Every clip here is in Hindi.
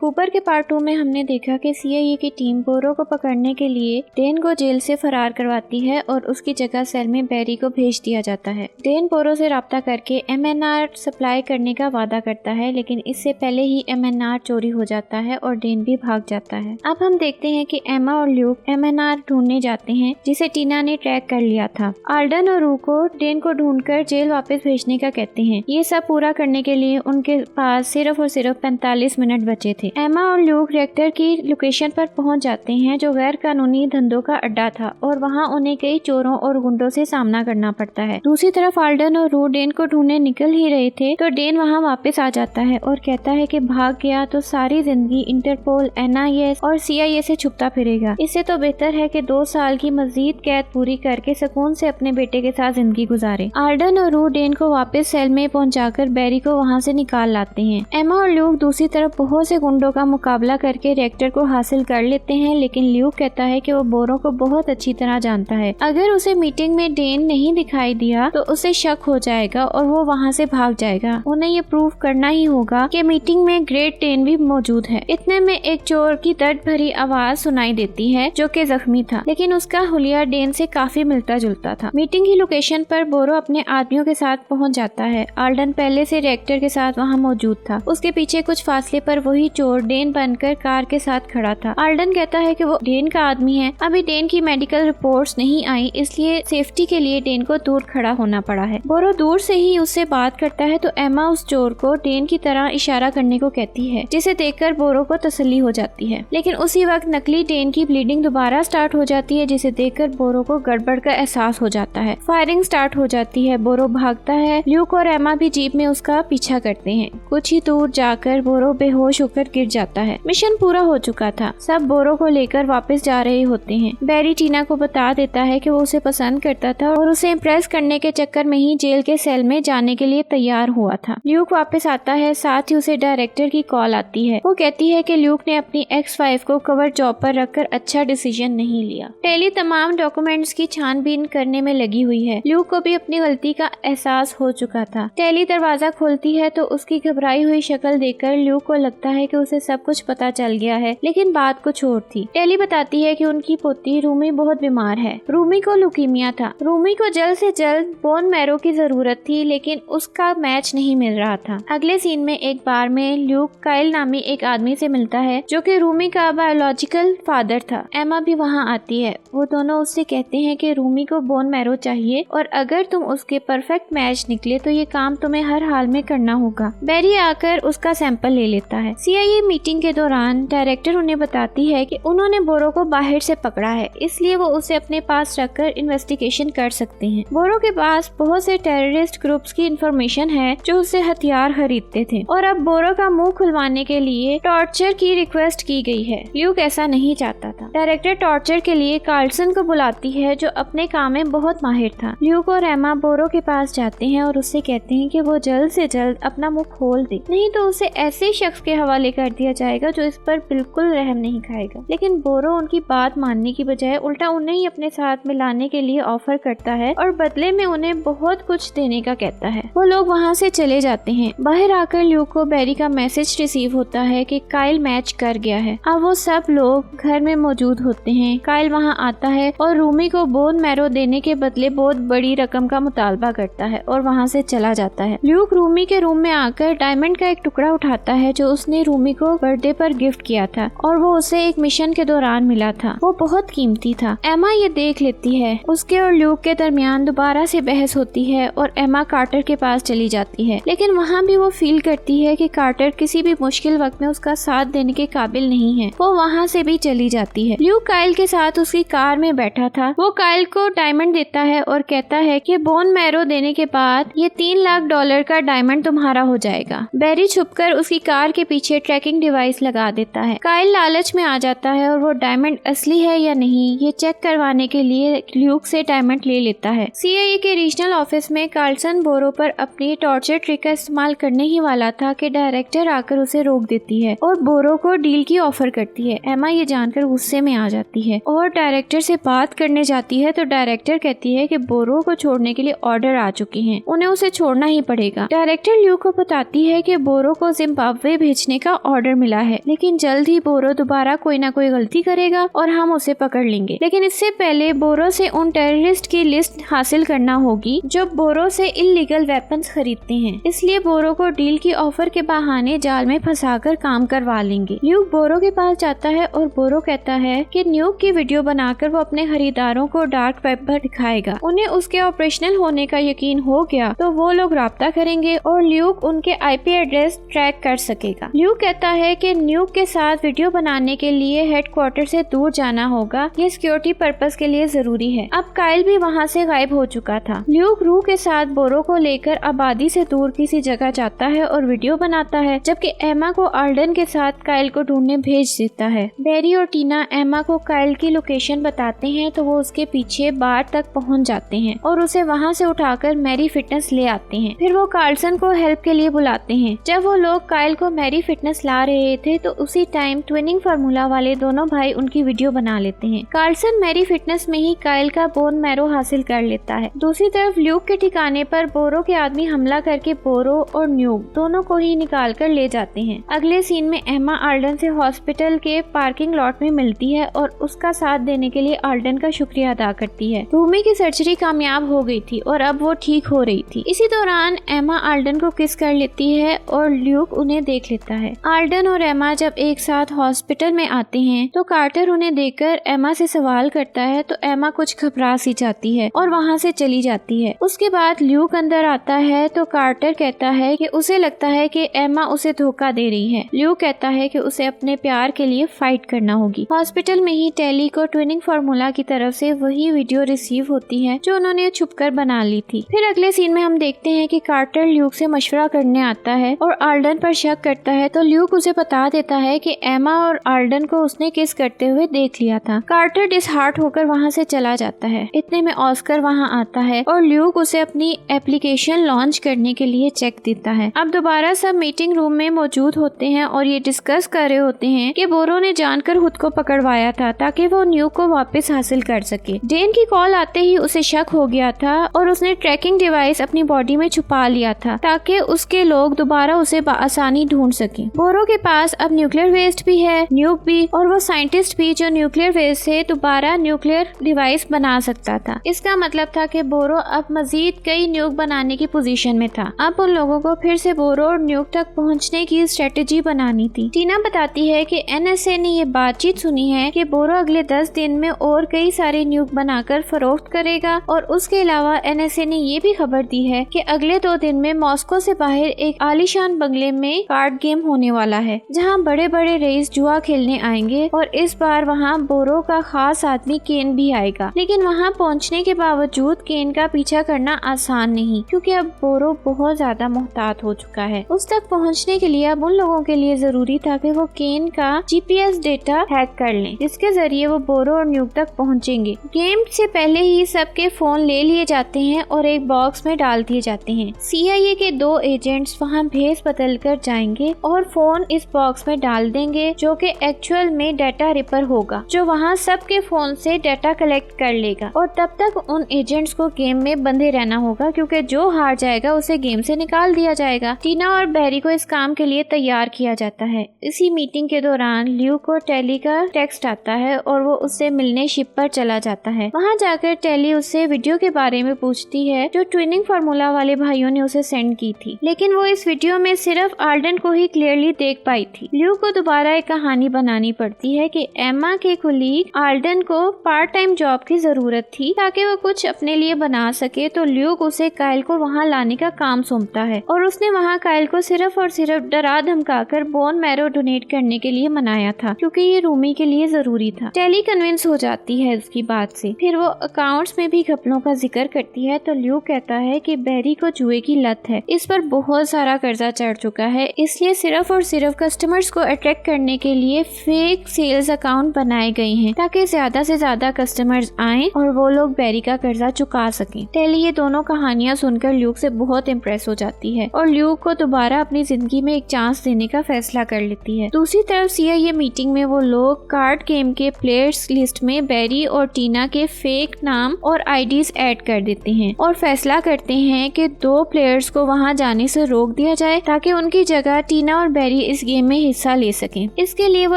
कूपर के पार्ट 2 में हमने देखा कि CIA की टीम बोरो को पकड़ने के लिए डेन को जेल से फरार करवाती है और उसकी जगह सेल में बैरी को भेज दिया जाता है। डेन बोरो से राब्ता करके MNR सप्लाई करने का वादा करता है, लेकिन इससे पहले ही MNR चोरी हो जाता है और डेन भी भाग जाता है। अब हम देखते हैं कि एमा और ल्यूक MNR ढूंढने जाते हैं जिसे टीना ने ट्रैक कर लिया था। आल्डन और रू को डेन को ढूंढकर जेल वापस भेजने का कहते हैं। ये सब पूरा करने के लिए उनके पास सिर्फ और सिर्फ 45 मिनट बचे थे। एमा और ल्यूक रिएक्टर की लोकेशन पर पहुंच जाते हैं जो गैर कानूनी धंधों का अड्डा था और वहां उन्हें कई चोरों और गुंडों से सामना करना पड़ता है। दूसरी तरफ आल्डन और रू डेन को ढूंढने निकल ही रहे थे तो डेन वहां वापस आ जाता है और कहता है कि भाग गया तो सारी जिंदगी इंटरपोल, NIS और CIA से छुपता फिरेगा। इससे तो बेहतर है कि 2 साल की मजीद कैद पूरी करके सुकून से अपने बेटे के साथ जिंदगी गुजारे। आल्डन और रू डेन को वापस सेल में पहुंचाकर बैरी को वहां से निकाल लाते हैं। एमा और ल्यूक दूसरी तरफ बहुत से गुंडों का मुकाबला करके रिएक्टर को हासिल कर लेते हैं, लेकिन ल्यूक कहता है कि वो बोरो को बहुत अच्छी तरह जानता है। अगर उसे मीटिंग में डेन नहीं दिखाई दिया तो उसे शक हो जाएगा और वो वहाँ से भाग जाएगा। उन्हें ये प्रूव करना ही होगा कि मीटिंग में ग्रेट डेन भी मौजूद है। इतने में एक चोर की दर्द भरी आवाज सुनाई देती है जो कि जख्मी था, लेकिन उसका हुलिया डेन से काफी मिलता जुलता था। मीटिंग की लोकेशन पर बोरो अपने आदमियों के साथ पहुंच जाता है। आल्डन पहले से रिएक्टर के साथ वहां मौजूद था। उसके पीछे कुछ फासले पर वही चोर डेन बनकर कार के साथ खड़ा था। आल्डन कहता है कि वो डेन का आदमी है। अभी डेन की मेडिकल रिपोर्ट्स नहीं आई, इसलिए सेफ्टी के लिए डेन को दूर खड़ा होना पड़ा है। बोरो दूर से ही उससे बात करता है तो एमा उस चोर को डेन की तरह इशारा करने को कहती है, जिसे देखकर बोरो को तसल्ली हो जाती है। लेकिन उसी वक्त नकली डेन की ब्लीडिंग दोबारा स्टार्ट हो जाती है, जिसे देखकर बोरो को गड़बड़ का एहसास हो जाता है। फायरिंग स्टार्ट हो जाती है। बोरो भागता है। ल्यूक और एमा भी जीप में उसका पीछा करते हैं। कुछ ही दूर जाकर बोरो बेहोश होकर गिर जाता है। मिशन पूरा हो चुका था। सब बोरो को लेकर वापस जा रहे होते हैं। बैरी टीना को बता देता है कि वो उसे पसंद करता था और उसे इम्प्रेस करने के चक्कर में ही जेल के सेल में जाने के लिए तैयार हुआ था। ल्यूक वापस आता है, साथ ही उसे डायरेक्टर की कॉल आती है। वो कहती है कि ल्यूक ने अपनी एक्स-वाइफ को कवर जॉब पर रखकर अच्छा डिसीजन नहीं लिया। टेली तमाम डॉक्यूमेंट्स की छानबीन करने में लगी हुई है। ल्यूक को भी अपनी गलती का एहसास हो चुका था। टेली दरवाजा खोलती है तो उसकी घबराई हुई शक्ल देखकर ल्यूक को लगता है कि उसे सब कुछ पता चल गया है, लेकिन बात कुछ और थी। टेली बताती है कि उनकी पोती रूमी बहुत बीमार है। रूमी को लुकीमिया था। रूमी को जल्द से जल्द बोन मैरो की जरूरत थी, लेकिन उसका मैच नहीं मिल रहा था। अगले सीन में एक बार में ल्यूक काइल नामी एक आदमी से मिलता है जो कि रूमी का बायोलॉजिकल फादर था। एमा भी वहाँ आती है। वो दोनों उससे कहते हैं कि रूमी को बोन मैरो चाहिए और अगर तुम उसके परफेक्ट मैच निकले तो ये काम तुम्हें हर हाल में करना होगा। बैरी आकर उसका सैंपल ले लेता है। CIA मीटिंग के दौरान डायरेक्टर उन्हें बताती है कि उन्होंने बोरो को बाहर से पकड़ा है, इसलिए वो उसे अपने पास रखकर इन्वेस्टिगेशन कर सकते हैं। बोरो के पास बहुत से टेररिस्ट ग्रुप्स की इंफॉर्मेशन है जो उससे हथियार खरीदते थे और अब बोरो का मुंह खुलवाने के लिए टॉर्चर की रिक्वेस्ट की गई है। ल्यूक ऐसा नहीं चाहता था। डायरेक्टर टॉर्चर के लिए कार्लसन को बुलाती है जो अपने काम में बहुत माहिर था। ल्यूक और एमा बोरो के पास जाते हैं और उससे कहते हैं कि वो जल्द से जल्द अपना मुंह खोल दे, नहीं तो उसे ऐसे शख्स के हवाले कर दिया जाएगा जो इस पर बिल्कुल रहम नहीं खाएगा। लेकिन बोरो उनकी बात मानने की बजाय उल्टा उन्हें ही अपने साथ मिलाने के लिए ऑफर करता है और बदले में उन्हें बहुत कुछ देने का कहता है। वो लोग वहाँ से चले जाते हैं। बाहर आकर ल्यूक को बैरी का मैसेज रिसीव होता है कि काइल मैच कर गया है। अब वो सब लोग घर में मौजूद होते हैं। काइल वहाँ आता है और रूमी को बोन मैरो देने के बदले बहुत बड़ी रकम का मुतालबा करता है और वहाँ से चला जाता है। ल्यूक रूमी के रूम में आकर डायमंड का एक टुकड़ा उठाता है जो उसने रूमी को बर्थडे पर गिफ्ट किया था और वो उसे एक मिशन के दौरान मिला था। वो बहुत कीमती था। एमा ये देख लेती है। उसके और ल्यूक के दरमियान दोबारा से बहस होती है और एमा कार्टर के पास चली जाती है, लेकिन वहाँ भी वो फील करती है कि कार्टर किसी भी मुश्किल वक्त में उसका साथ देने के काबिल नहीं है। वो वहाँ से भी चली जाती है। ल्यूक काइल के साथ उसकी कार में बैठा था। वो काइल को डायमंड देता है और कहता है कि बोन मैरो देने के बाद ये $3 लाख का डायमंड तुम्हारा हो जाएगा। बैरी छुपकर उसकी कार के पीछे ट्रैकिंग डिवाइस लगा देता है। काइल लालच में आ जाता है और वो डायमंड असली है या नहीं ये चेक करवाने के लिए ल्यूक से डायमंड ले लेता है। CIA के रीजनल ऑफिस में कार्लसन बोरो पर अपनी टॉर्चर ट्रिक का इस्तेमाल करने ही वाला था कि डायरेक्टर आकर उसे रोक देती है और बोरो को डील की ऑफर करती है। एमा ये जानकर गुस्से में आ जाती है और डायरेक्टर से बात करने जाती है तो डायरेक्टर कहती है कि बोरो को छोड़ने के लिए ऑर्डर आ चुके हैं, उन्हें उसे छोड़ना ही पड़ेगा। डायरेक्टर ल्यूक को बताती है कि बोरो को जिम्बाब्वे भेजने का ऑर्डर मिला है, लेकिन जल्द ही बोरो दोबारा कोई ना कोई गलती करेगा और हम उसे पकड़ लेंगे। लेकिन इससे पहले बोरो से उन टेररिस्ट की लिस्ट हासिल करना होगी जो बोरो से इल्लीगल वेपन्स खरीदते हैं। इसलिए बोरो को डील की ऑफर के बहाने जाल में फंसाकर काम करवा लेंगे। ल्यूक बोरो के पास जाता है और बोरो कहता है कि न्यूक की वीडियो बनाकर वो अपने खरीदारों को डार्क वेब पर दिखाएगा। उन्हें उसके ऑपरेशनल होने का यकीन हो गया तो वो लोग राब्ता करेंगे और ल्यूक उनके आईपी एड्रेस ट्रैक कर सकेगा। ल्यूक कहता है कि न्यूक के साथ वीडियो बनाने के लिए हेडक्वार्टर से दूर जाना होगा, ये सिक्योरिटी पर्पस के लिए जरूरी है। अब काइल भी वहाँ से गायब हो चुका था। ल्यूक रू के साथ बोरो को लेकर आबादी से दूर किसी जगह जाता है और वीडियो बनाता है, जबकि एमा को आल्डन के साथ काइल को ढूंढने भेज देता है। बेरी और टीना एमा को काइल की लोकेशन बताते हैं तो वो उसके पीछे बार तक पहुंच जाते हैं और उसे वहां से उठाकर मैरी फिटनेस ले आते हैं। फिर वो कार्लसन को हेल्प के लिए बुलाते हैं। जब वो लोग काइल को मैरी फिटनेस ला रहे थे तो उसी टाइम ट्विनिंग फार्मूला वाले दोनों भाई उनकी वीडियो बना लेते हैं। कार्लसन मैरी फिटनेस में ही काइल का बोन मैरो हासिल कर लेता है। दूसरी तरफ ल्यूक के ठिकाने पर बोरो के आदमी हमला करके बोरो और न्यूक दोनों को ही निकाल कर ले जाते हैं। अगले सीन में एमा आल्डन से हॉस्पिटल के पार्किंग लॉट में मिलती है और उसका साथ देने के लिए आल्डन का शुक्रिया अदा करती है। रूमी की सर्जरी कामयाब हो गई थी और अब वो ठीक हो रही थी। इसी दौरान एमा आल्डन को किस कर लेती है और ल्यूक उन्हें देख लेता है। आल्डन और एमा जब एक साथ हॉस्पिटल में आते हैं तो कार्टर उन्हें देखकर एमा से सवाल करता है तो एमा कुछ घबरा सी जाती है और वहाँ से चली जाती है। उसके बाद ल्यूक अंदर आता है तो कार्टर कहता है कि उसे लगता है कि एमा उसे धोखा दे रही है। ल्यूक कहता है कि उसे अपने प्यार के लिए फाइट करना होगी। हॉस्पिटल में ही टेली को ट्विनिंग फार्मूला की तरफ से वही वीडियो रिसीव होती है जो उन्होंने छुपकर बना ली थी। फिर अगले सीन में हम देखते हैं कि कार्टर ल्यूक से मशवरा करने आता है और आल्डन पर शक करता है तो ल्यूक उसे बता देता है कि एमा और आल्डन को उसने किस करते हुए देख लिया था। कार्टर डिसहार्ट होकर वहाँ से चला जाता है। इतने में ऑस्कर वहाँ आता है और ल्यूक उसे अपनी एप्लीकेशन लॉन्च करने के लिए चेक देता है। अब दोबारा सब मीटिंग रूम में मौजूद होते हैं और ये डिस्कस कर रहे होते हैं कि बोरो ने जानकर खुद को पकड़वाया था ताकि वो न्यूक को वापस हासिल कर सके। डेन की कॉल आते ही उसे शक हो गया था और उसने ट्रैकिंग डिवाइस अपनी बॉडी में छुपा लिया था ताकि उसके लोग दोबारा उसे आसानी ढूंढ सके। बोरो के पास अब न्यूक्लियर वेस्ट भी है, न्यूक भी, और वो साइंटिस्ट भी जो न्यूक्लियर वेस्ट से दोबारा न्यूक्लियर डिवाइस बना सकता था। इसका मतलब था कि बोरो अब मजीद कई न्यूक बनाने की पोजीशन में था। अब उन लोगों को फिर से बोरो और न्यूक तक पहुंचने की स्ट्रेटेजी बनानी थी। टीना बताती है कि एनएसए ने ये बातचीत सुनी है कि बोरो अगले 10 दिन में और कई सारे न्यूक बनाकर फरोख्त करेगा और उसके अलावा एनएसए ने ये भी खबर दी है कि अगले 2 दिन में मॉस्को से बाहर एक आलीशान बंगले में कार्ड गेम होने वाला है जहाँ बड़े बड़े रईस जुआ खेलने आएंगे और इस बार वहाँ बोरो का खास आदमी केन भी आएगा। लेकिन वहाँ पहुँचने के बावजूद केन का पीछा करना आसान नहीं क्योंकि अब बोरो बहुत ज्यादा मोहतात हो चुका है। उस तक पहुँचने के लिए अब उन लोगों के लिए जरूरी था कि वो केन का जीपीएस डेटा हैक कर लें जिसके जरिए वो बोरो और न्यूक तक पहुँचेंगे। गेम से पहले ही सबके फोन ले लिए जाते हैं और एक बॉक्स में डाल दिए जाते हैं। CIA के 2 एजेंट्स वहाँ भेस बदल कर जाएंगे और फोन इस बॉक्स में डाल देंगे जो कि एक्चुअल में डाटा रिपर होगा जो वहाँ सबके फोन से डाटा कलेक्ट कर लेगा और तब तक उन एजेंट्स को गेम में बंधे रहना होगा क्योंकि जो हार जाएगा उसे गेम से निकाल दिया जाएगा। टीना और बैरी को इस काम के लिए तैयार किया जाता है। इसी मीटिंग के दौरान ल्यूक को टेली का टेक्स्ट आता है और वो उससे मिलने शिप पर चला जाता है। वहाँ जाकर टेली उससे वीडियो के बारे में पूछती है जो ट्विनिंग फार्मूला वाले भाइयों ने उसे सेंड की थी, लेकिन वो इस वीडियो में सिर्फ आल्डन को ही क्लियरली देख पाई थी। ल्यूक को दोबारा एक कहानी बनानी पड़ती है कि एमा के कुलीग आल्डन को पार्ट टाइम जॉब की जरूरत थी ताकि वो कुछ अपने लिए बना सके, तो ल्यूक उसे काइल को वहाँ लाने का काम सौंपता है और उसने वहाँ काइल को सिर्फ और सिर्फ डरा धमकाकर बोन मैरो डोनेट करने के लिए मनाया था क्योंकि ये रूमी के लिए जरूरी था। टेली कन्विंस हो जाती है उसकी बात से। फिर वो अकाउंट्स में भी घपलों का जिक्र करती है तो ल्यूक कहता है कि बैरी को जुए की लत है, इस पर बहुत सारा कर्जा चढ़ चुका है, इसलिए सिर्फ और सिर्फ कस्टमर्स को अट्रैक्ट करने के लिए फेक सेल्स अकाउंट बनाए गए हैं ताकि ज्यादा से ज्यादा कस्टमर्स आएं और वो लोग बैरी का कर्जा चुका सकें। टेली ये दोनों कहानियां सुनकर ल्यूक से बहुत इम्प्रेस हो जाती है और ल्यूक को दोबारा अपनी जिंदगी में एक चांस देने का फैसला कर लेती है। दूसरी तरफ CIA मीटिंग में वो लोग कार्ड गेम के प्लेयर्स लिस्ट में बैरी और टीना के फेक नाम और आईडीज ऐड कर देते हैं और फैसला करते हैं कि 2 प्लेयर्स को वहां जाने से रोक दिया जाए ताकि उनकी जगह टीना और बैरी बैरी इस गेम में हिस्सा ले सकें। इसके लिए वो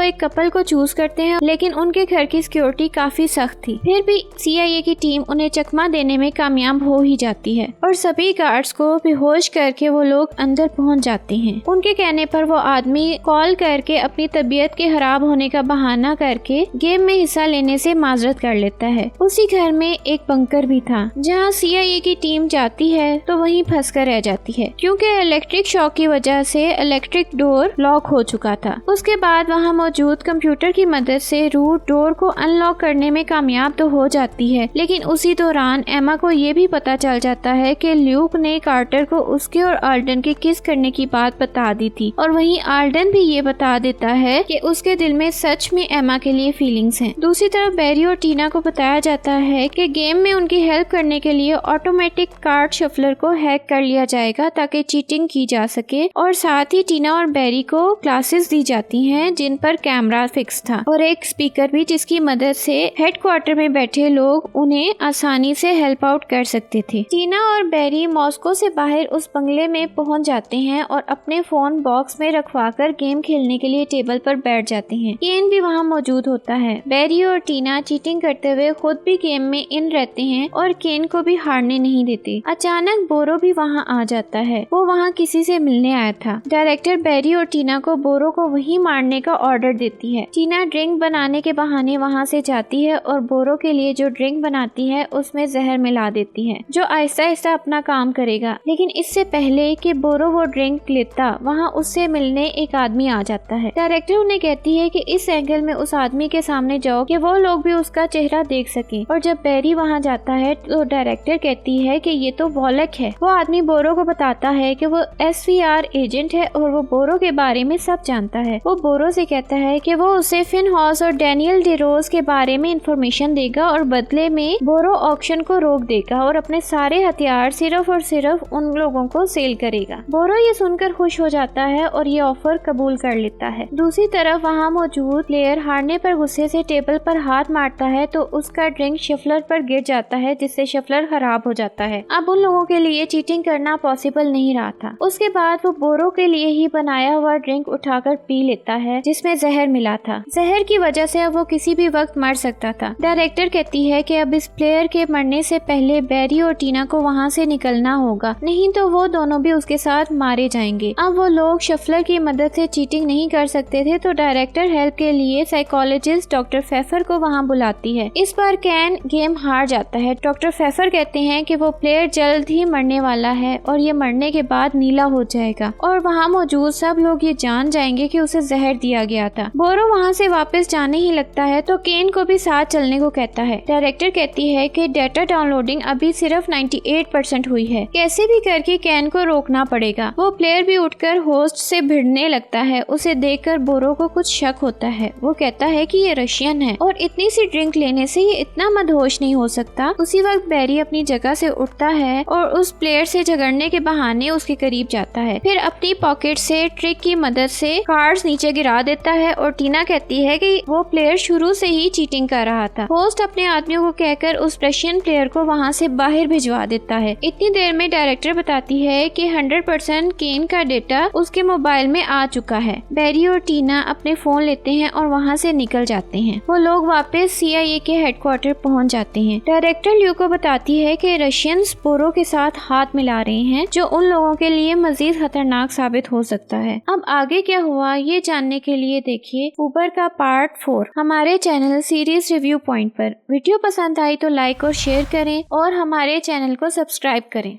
एक कपल को चूज करते हैं, लेकिन उनके घर की सिक्योरिटी काफी सख्त थी। फिर भी CIA की टीम उन्हें चकमा देने में कामयाब हो ही जाती है और सभी गार्ड्स को बेहोश करके वो लोग अंदर पहुंच जाते हैं। उनके कहने पर वो आदमी कॉल करके अपनी तबीयत के खराब होने का बहाना करके गेम में हिस्सा लेने से माजरत कर लेता है। उसी घर में एक बंकर भी था जहां CIA की टीम जाती है तो वहीं फंस कर रह जाती है, क्योंकि इलेक्ट्रिक शॉक की वजह से इलेक्ट्रिक डोर लॉक हो चुका था। उसके बाद वहां मौजूद कंप्यूटर की मदद से रूट डोर को अनलॉक करने में कामयाब तो हो जाती है, लेकिन उसी दौरान एमा को ये भी पता चल जाता है कि ल्यूक ने कार्टर को उसके और आल्डन के किस करने की बात बता दी थी, और वहीं आल्डन भी ये बता देता है कि उसके दिल में सच में एमा के लिए फीलिंग्स हैं। दूसरी तरफ बैरी और टीना को बताया जाता है कि गेम में उनकी हेल्प करने के लिए ऑटोमेटिक कार्ड शफलर को हैक कर लिया जाएगा ताकि चीटिंग की जा सके, और साथ ही टीना और बैरी को क्लासेस दी जाती हैं जिन पर कैमरा फिक्स था और एक स्पीकर भी, जिसकी मदद से हेडक्वार्टर में बैठे लोग उन्हें आसानी से हेल्प आउट कर सकते थे। टीना और बैरी मॉस्को से बाहर उस बंगले में पहुंच जाते हैं और अपने फोन बॉक्स में रखवाकर गेम खेलने के लिए टेबल पर बैठ जाते हैं। केन भी वहां मौजूद होता है। बैरी और टीना चीटिंग करते हुए खुद भी गेम में इन रहते हैं और केन को भी हारने नहीं देते। अचानक बोरो भी वहां आ जाता है। वो वहां किसी से मिलने आया था। डायरेक्टर बैरी और टीना को बोरो को वहीं मारने का ऑर्डर देती है। टीना ड्रिंक बनाने के बहाने वहां से जाती है और बोरो के लिए जो ड्रिंक बनाती है उसमें जहर मिला देती है, जो आहिस्ता आहिस्ता अपना काम करेगा। लेकिन इससे पहले कि बोरो वो ड्रिंक लेता, वहाँ उससे मिलने एक आदमी आ जाता है। डायरेक्टर उन्हें कहती है कि इस एंगल में उस आदमी के सामने जाओ कि वो लोग भी उसका चेहरा देख सकें। और जब बैरी वहाँ जाता है तो डायरेक्टर कहती है कि ये तो वॉलक है। वो आदमी बोरो को बताता है कि वो SVR एजेंट है और वो बोरो के बारे में सब जानता है। वो बोरो से कहता है कि वो उसे फिन हॉस और डैनियल डेरोज के बारे में इंफॉर्मेशन देगा और बदले में बोरो ऑक्शन को रोक देगा और अपने सारे हथियार सिर्फ और सिर्फ उन लोगों को सेल करेगा। बोरो ये सुनकर खुश हो जाता है और ये ऑफर कबूल कर लेता है। दूसरी तरफ वहाँ मौजूद प्लेयर हारने पर गुस्से से टेबल पर हाथ मारता है तो उसका ड्रिंक शफलर पर गिर जाता है, जिससे शफलर खराब हो जाता है। अब उन लोगों के लिए चीटिंग करना पॉसिबल नहीं रहा था। उसके बाद वो बोरो के लिए ही बनाया हुआ ड्रिंक उठाकर पी लेता है जिसमें जहर मिला था। जहर की वजह से अब वो किसी भी वक्त मर सकता था। डायरेक्टर कहती है कि अब इस प्लेयर के मरने से पहले बैरी और टीना को वहाँ से निकलना होगा, नहीं तो वो दोनों भी उसके साथ मारे जाएंगे। अब वो लोग शफलर की मदद से चीटिंग नहीं कर सकते थे तो डायरेक्टर हेल्प के लिए साइकोलॉजिस्ट डॉक्टर फेफर को वहाँ बुलाती है। इस बार कैन गेम हार जाता है। डॉक्टर फेफर कहते हैं कि वो प्लेयर जल्द ही मरने वाला है और ये मरने के बाद नीला हो जाएगा और वहाँ मौजूद सब लोग ये जान जाएंगे कि उसे जहर दिया गया था। बोरो वहाँ से वापस जाने ही लगता है तो केन को भी साथ चलने को कहता है। डायरेक्टर कहती है कि डाटा डाउनलोडिंग अभी सिर्फ 98% हुई है, कैसे भी करके कैन को रोकना पड़ेगा। वो प्लेयर भी उठकर होस्ट से भिड़ने लगता है। उसे देखकर बोरो को कुछ शक होता है। वो कहता है कि ये रशियन है और इतनी सी ड्रिंक लेने से ये इतना मदहोश नहीं हो सकता। उसी वक्त बैरी अपनी जगह से उठता है और उस प्लेयर से झगड़ने के बहाने उसके करीब जाता है। फिर अपनी पॉकेट से ट्रिक की मदद से कार्ड्स नीचे गिरा देता है और टीना कहती है कि वो प्लेयर शुरू से ही चीटिंग कर रहा था। होस्ट अपने आदमियों को कहकर उस रशियन प्लेयर को वहाँ से बाहर भिजवा देता है। इतनी देर में डायरेक्टर बताती है कि 100% केन का डेटा उसके मोबाइल में आ चुका है। बैरी और टीना अपने फोन लेते हैं और वहाँ से निकल जाते हैं। वो लोग वापस CIA के हेडक्वार्टर पहुँच जाते हैं। डायरेक्टर ल्यू को बताती है कि रशियंस बोरो के साथ हाथ मिला रहे हैं, जो उन लोगों के लिए मजीद खतरनाक साबित हो सकता है। अब आगे क्या हुआ ये जानने के लिए देखिए ऊपर का पार्ट 4 हमारे चैनल सीरीज रिव्यू पॉइंट पर। वीडियो पसंद आई तो लाइक और शेयर करें और हमारे चैनल को सब्सक्राइब करें।